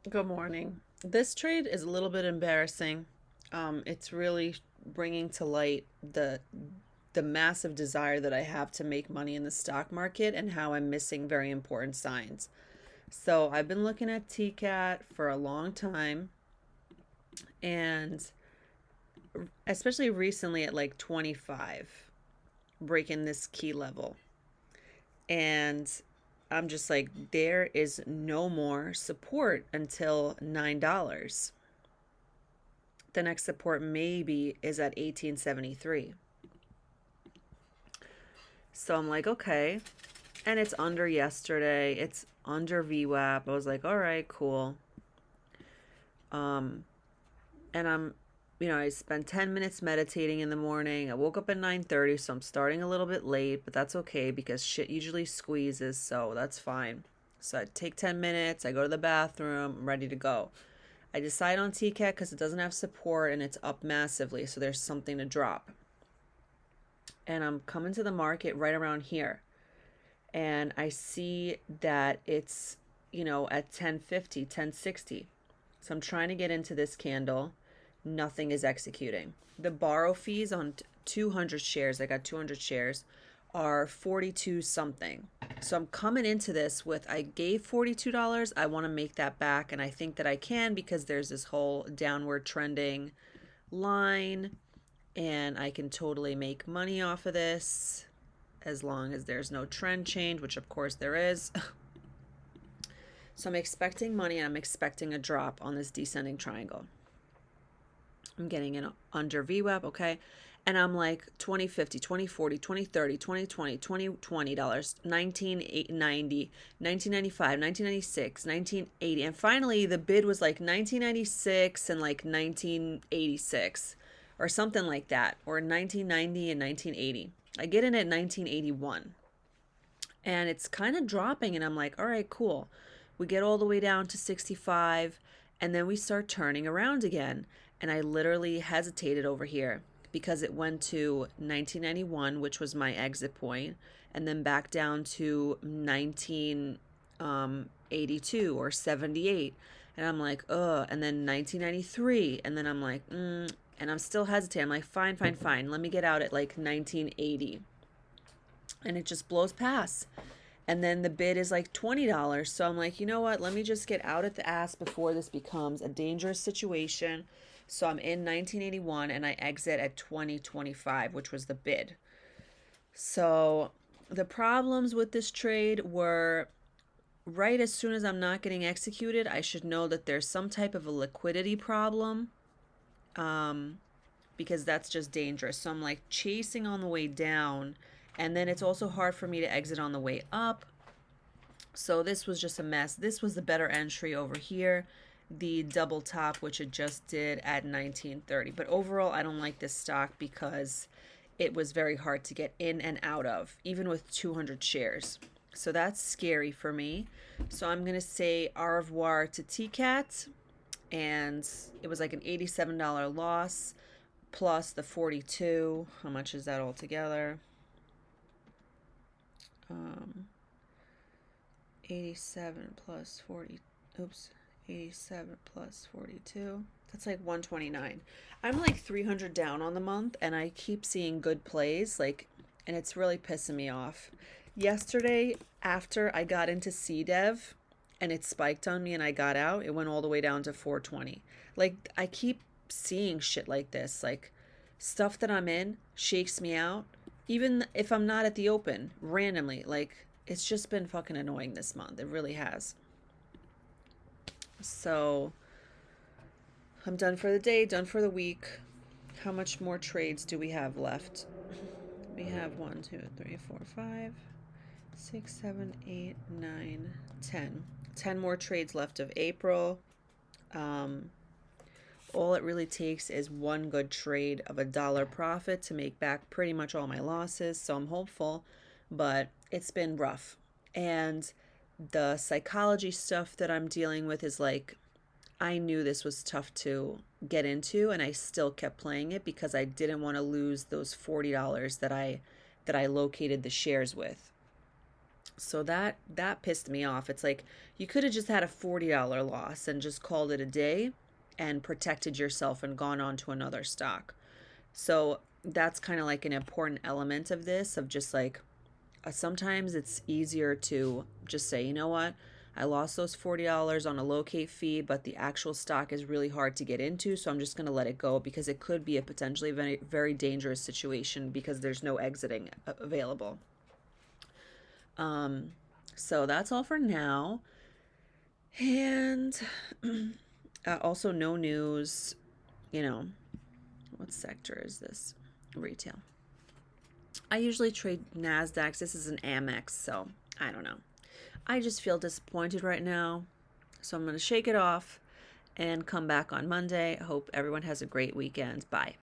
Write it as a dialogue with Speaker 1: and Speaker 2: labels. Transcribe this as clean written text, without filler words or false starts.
Speaker 1: Good morning. This trade is a little bit embarrassing. It's really bringing to light the massive desire that I have to make money in the stock market and how I'm missing very important signs. So I've been looking at TCAT for a long time, and especially recently at like 25, breaking this key level. And I'm just like, there is no more support until $9. The next support maybe is at 1873. So I'm like, okay. And it's under yesterday. It's under VWAP. I was like, all right, cool. Um, and I spent 10 minutes meditating in the morning. I woke up at 9:30, so I'm starting a little bit late, but that's okay because shit usually squeezes, so that's fine. So I take 10 minutes, I go to the bathroom, I'm ready to go. I decide on TCAT because it doesn't have support and it's up massively, so there's something to drop. And I'm coming to the market right around here. And I see that it's, at 1050, 1060. So I'm trying to get into this candle. Nothing is executing. The borrow fees on 200 shares, I got 200 shares, are 42 something. So I'm coming into this with I gave $42. I want to make that back. And I think that I can because there's this whole downward trending line and I can totally make money off of this as long as there's no trend change, which of course there is. So I'm expecting money and I'm expecting a drop on this descending triangle. I'm getting an under VWAP, okay? And I'm like 2050, 2040, 2030, 2020, $20, 1990, 1995, 1996, 1980. And finally the bid was like 1996 and like 1986 or something like that, or 1990 and 1980. I get in at 1981 and it's kind of dropping and I'm like, all right, cool. We get all the way down to 65 and then we start turning around again. And I literally hesitated over here because it went to 1991, which was my exit point, and then back down to 1982 or 78. And I'm like, ugh. And then 1993. And then I'm like, and I'm still hesitating. I'm like, fine, fine, fine. Let me get out at like 1980. And it just blows past. And then the bid is like $20. So I'm like, you know what? Let me just get out at the ass before this becomes a dangerous situation. So I'm in 1981 and I exit at 2025, which was the bid. So the problems with this trade were right as soon as I'm not getting executed, I should know that there's some type of a liquidity problem, um, because that's just dangerous. So I'm like chasing on the way down. And then it's also hard for me to exit on the way up. So this was just a mess. This was the better entry over here, the double top, which it just did at 1930. But overall, I don't like this stock because it was very hard to get in and out of, even with 200 shares. So that's scary for me. So I'm going to say au revoir to TCAT. And it was like an $87 loss plus the 42. How much is that altogether? Um, 87 plus 40. Oops. 87 plus 42. That's like 129. I'm like 300 down on the month and I keep seeing good plays and it's really pissing me off. Yesterday after I got into CDEV and it spiked on me and I got out, it went all the way down to 420. Like I keep seeing shit like this, like stuff that I'm in shakes me out even if I'm not at the open randomly. Like it's just been fucking annoying this month. It really has. So I'm done for the day, done for the week. How much more trades do we have left? We have 1, 2, 3, 4, 5, 6, 7, 8, 9, 10. 10 more trades left of April. Um, all it really takes is one good trade of $1 profit to make back pretty much all my losses. So I'm hopeful, but it's been rough. And the psychology stuff that I'm dealing with is like, I knew this was tough to get into and I still kept playing it because I didn't want to lose those $40 that I located the shares with. So that pissed me off. It's like you could have just had a $40 loss and just called it a day and protected yourself and gone on to another stock. So that's kind of like an important element of this, of just like sometimes it's easier to just say, you know what, I lost those $40 on a locate fee, but the actual stock is really hard to get into, so I'm just going to let it go because it could be a potentially very, very dangerous situation because there's no exiting available. Um, so that's all for now. And also, no news, you know, what sector is this? Retail. I usually trade NASDAQs. This is an Amex, so I don't know. I just feel disappointed right now. So I'm going to shake it off and come back on Monday. I hope everyone has a great weekend. Bye.